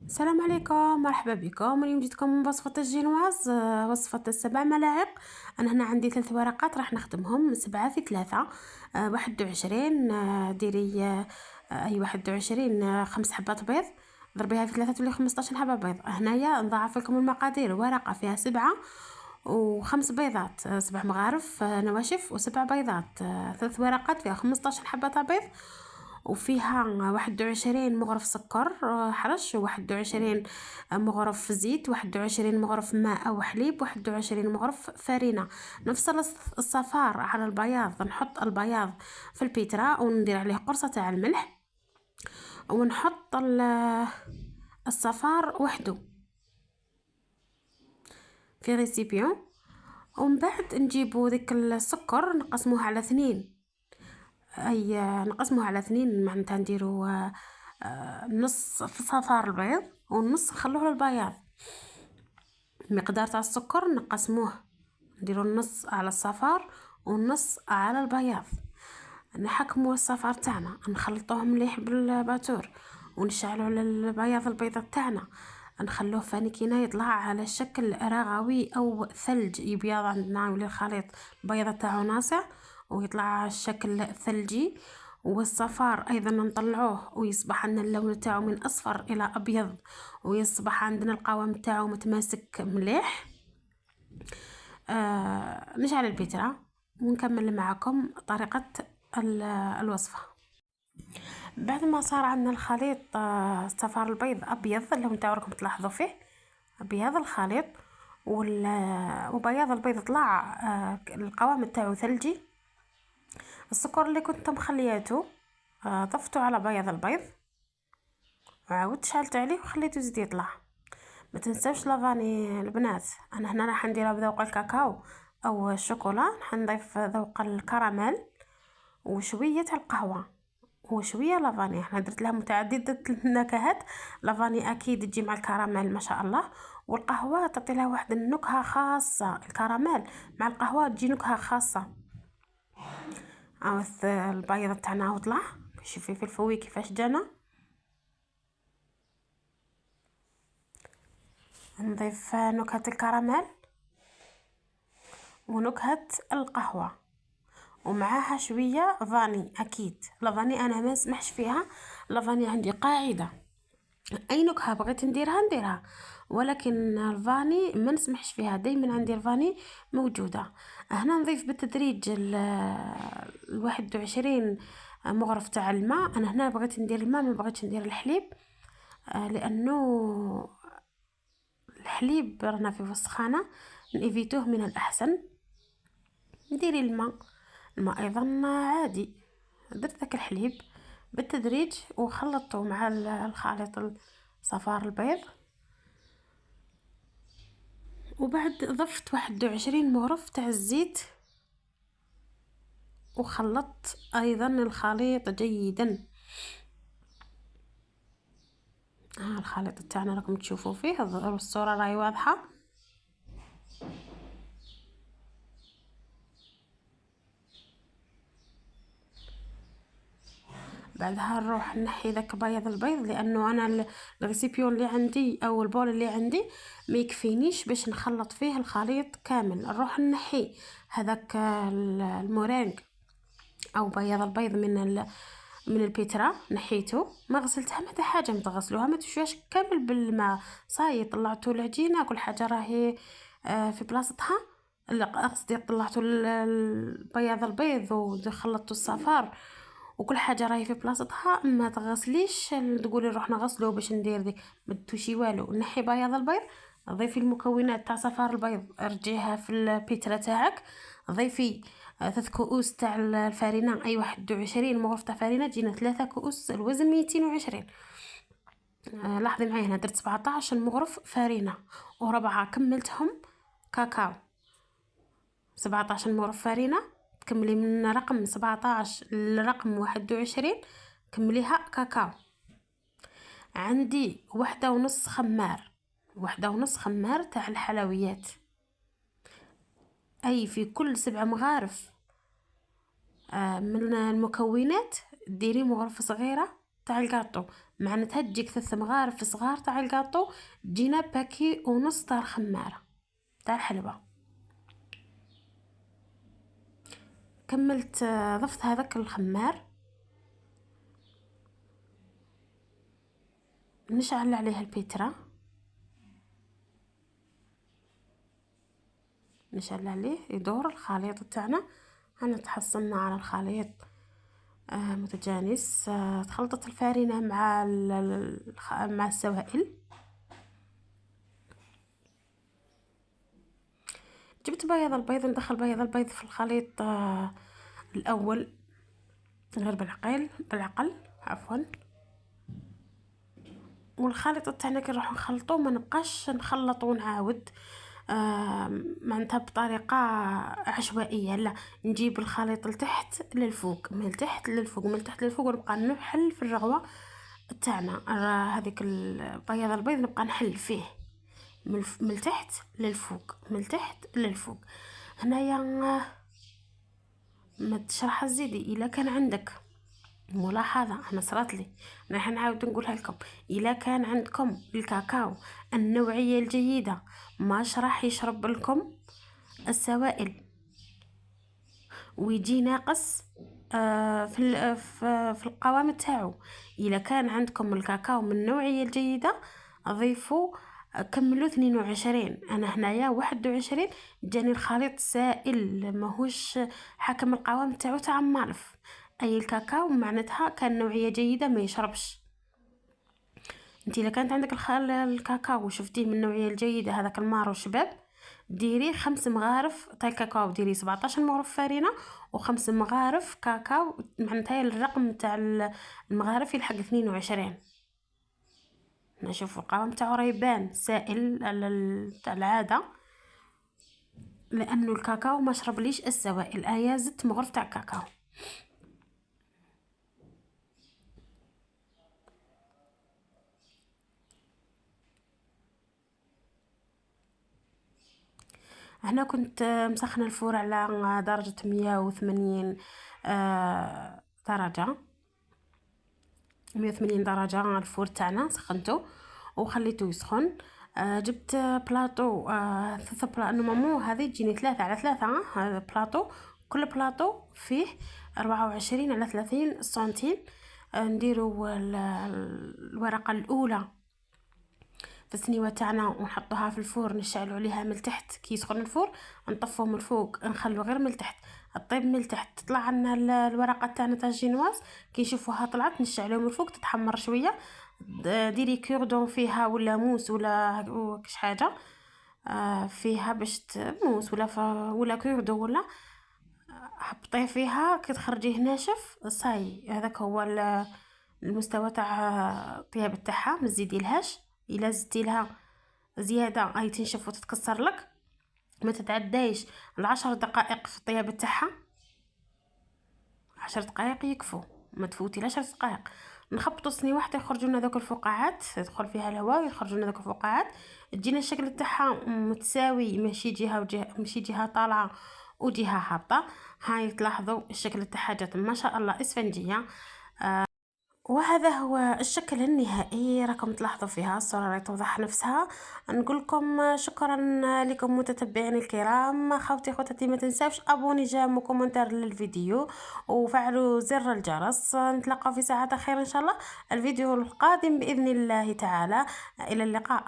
السلام عليكم، مرحبا بكم. اليوم جيتكم بوصفة الجينواز، وصفة ال7 ملاعق. أنا هنا عندي 3 ورقات راح نخدمهم 7 في 3. 21. ديري أي 21. 5 حبات بيض، ضربيها في 3 تولي 15 حبة بيض. هنايا نضاعف لكم المقادير: ورقة فيها 7 و5 بيضات، 7 مغارف نواشف و7 بيضات. 3 ورقات فيها 15 حبة بيض، وفيها 21 مغرف سكر حرش، و21 مغرف زيت، 21 مغرف ماء أو حليب، 21 مغرف فرينة. نفصل الصفار على البياض، نحط البياض في البيترا وندير عليه قرصة تاع الملح، ونحط الصفار وحده في ريسيبيون. ومن بعد نجيبو ديك السكر نقسموه على 2. اي نقسموه على 2، معناتها نديرو نص في صفار البيض والنص نخلوه للبياض. المقدار تاع السكر نقسموه، نديرو النص على الصفار والنص على البياض. نحكموا الصفار تاعنا، نخلطوه مليح بالباتور، ونشعلوا على البياض البيضة تاعنا، نخلوه فاني يطلع على شكل رغوي او ثلج. يبيض عندنا يولي الخليط البيضة تاعو ناصع ويطلع على الشكل ثلجي. والصفار ايضا نطلعوه ويصبح عندنا اللون تاعو من اصفر الى ابيض، ويصبح عندنا القوام تاعو متماسك مليح. نشعل البترة ونكمل معكم طريقة الوصفة. بعد ما صار عندنا الخليط صفار البيض ابيض، اللون تاعو راكم تلاحظوا فيه ابيض الخليط، وبياض البيض طلع القوام تاعو ثلجي. السكر اللي كنت مخلياته ضفته على بياض البيض، وعاودت شعلت عليه وخليته يزيد يطلع. ما تنسوش لافاني البنات، انا هنا راح نديرها بذوق الكاكاو او الشوكولا. راح نضيف ذوق الكراميل وشويه تاع القهوه وشويه لافاني. احنا درت لها متعدده النكهات. لافاني اكيد تجي مع الكراميل ما شاء الله، والقهوه تعطي لها واحد النكهه خاصه. الكراميل مع القهوه تجي نكهه خاصه. عاوز البيض تاعنا وطلع، شوفي في الفوي كيفاش جانا. نضيف نكهه الكراميل ونكهه القهوه، ومعاها شويه فاني. اكيد لافاني انا ما نسمحش فيها، لافاني عندي قاعده: اي نكهه بغيت نديرها، ولكن الفاني ما نسمحش فيها، دائما عندي الفاني موجوده. هنا نضيف بالتدريج 21 مغرف تاع الماء. انا هنا بغيت ندير الماء، ما بغيتش ندير الحليب، لانه الحليب رانا في وسخانه، نيفيتوه من الاحسن. نديري الماء ايضا عادي. درت داك الحليب بالتدريج وخلطته مع الخليط صفار البيض، وبعد ضفت 21 مغرف تاع الزيت، وخلطت ايضا الخليط جيدا. الخليط تاعنا راكم تشوفوا فيه الصورة راهي واضحة. بعدها نروح نحي ذاك بياض البيض، لانه انا الريسيبيون اللي عندي او البول اللي عندي ما يكفينيش باش نخلط فيه الخليط كامل. نروح نحي هذاك المورينغ او بياض البيض من البيترا، نحيته ما غسلتها ما حاجه، ما تغسلوها ما تشويش كامل بالماء. صاي طلعتوا العجينه، كل حاجه راهي في بلاصتها. قصدي طلعتوا بياض البيض وخلطتوا الصفار وكل حاجه راهي في بلاصتها. ما تغسليش تقولي نروح نغسلو باش ندير ديك، ما تشي والو. نحي بياض البيض، ضيفي المكونات تاع صفار البيض، رجعيها في البيترا تاعك. ضيفي 3 كؤوس تاع الفارينة، اي 21 مغرف تاع فارينة تجينا 3 كؤوس، الوزن 220. لاحظي معايا هنا درت 17 مغرف فارينة، و4 كملتهم كاكاو. 17 مغرف فارينة، تكملي من رقم 17 لرقم 21 كمليها كاكاو. عندي 1.5 خمار، 1.5 خمار تاع الحلويات. اي في كل 7 مغارف من المكونات ديري مغرفة صغيرة تاع الكاطو. معناتها تجيك 3 مغارف صغار تاع الكاطو، تجينا باكي ونص تاع الخماره تاع الحلوى. كملت ضفت هذاك الخمار، نشعل عليه البيترا، نشعل عليه يدور الخليط تاعنا. انا تحصلنا على الخليط متجانس. تخلطت الفارينة مع السوائل. جبت بياض البيض، ندخل بياض البيض في الخليط الاول غير بالعقل عفوا. والخليط تاعنا كي نروح نخلطو ما نبقاش نخلط ونعاود معناتها بطريقه عشوائيه، لا نجيب الخليط لتحت للفوق، من تحت للفوق، من تحت للفوق، ونبقى نحل في الرغوه تاعنا. هذيك بياض البيض نبقى نحل فيه من تحت للفوق، من تحت للفوق. هنايا ما تشرح زيدي. الا كان عندك ملاحظة أنا صارت لي، راح نعاود نقولها لكم، إلا كان عندكم الكاكاو النوعية الجيدة ماش راح يشرب لكم السوائل ويجي ناقص في القوام تاعو. إلا كان عندكم الكاكاو من النوعية الجيدة أضيفوا كملوا 22. أنا هنايا 21 جاني الخليط سائل ماهوش حاكم القوام تاعو تاع مالف. اي الكاكاو معناتها كان نوعيه جيده ما يشربش. انتي اذا كانت عندك الكاكاو وشفتيه من النوعيه الجيده هذاك المارو شباب، ديري 5 مغارف تاع الكاكاو، ديري 17 مغرف فارينه و5 مغارف كاكاو، معناتها الرقم تاع المغارف يلحق 22. نشوف القوام تاعو راه يبان سائل تاع العاده، لانه الكاكاو ما شربليش السوائل. زدت مغرف تاع كاكاو. هنا كنت مسخنه الفور على درجه 180 درجه، 180 درجه. الفور تاعنا سخنته وخليته يسخن. جبت بلاطو 3 نورمالمون هذه تجيني 3 على 3. هذا بلاطو، كل بلاطو فيه 24 على 30 سنتيم. نديرو الورقه الاولى في السنيوه تاعنا ونحطوها في الفور، نشعلوا عليها من تحت. كي يسخن الفور نطفوه من الفوق، نخلو غير من تحت، الطيب من تحت. تطلع عنا الورقه تاعنا تاع الجينواز، كي نشوفوها طلعت نشعلوها من الفوق تتحمر شويه. ديري كوردون فيها ولا موس ولا كش حاجه فيها باش موس ولا كوردون ولا حطيه فيها. كي تخرجيه ناشف صاي، هذاك هو المستوى تاع الطياب تاعها. ما تزيديلهاش، الا زدتي لها زياده هاي تنشف وتتكسر لك. ما تتعدايش 10 دقائق في الطياب تاعها، 10 دقائق يكفوا، ما تفوتي 10 دقائق. نخبطوا صينيه واحده يخرجوا لنا دوك الفقاعات، يدخل فيها الهواء ويخرجوا لنا دوك الفقاعات. تجينا الشكل تاعها متساوي، ماشي جهه وجهه، ماشي جهه طالعه وجهه هابطه. هاي تلاحظوا الشكل تاعها جات ما شاء الله اسفنجيه. وهذا هو الشكل النهائي. راكم تلاحظوا فيها الصورة راهي توضح نفسها. نقول لكم شكرا لكم متتبعين الكرام. خوتي خواتاتي ما تنساوش ابوني جام وكومنتار للفيديو وفعلوا زر الجرس. نتلاقاو في ساعات خير ان شاء الله الفيديو القادم باذن الله تعالى. الى اللقاء.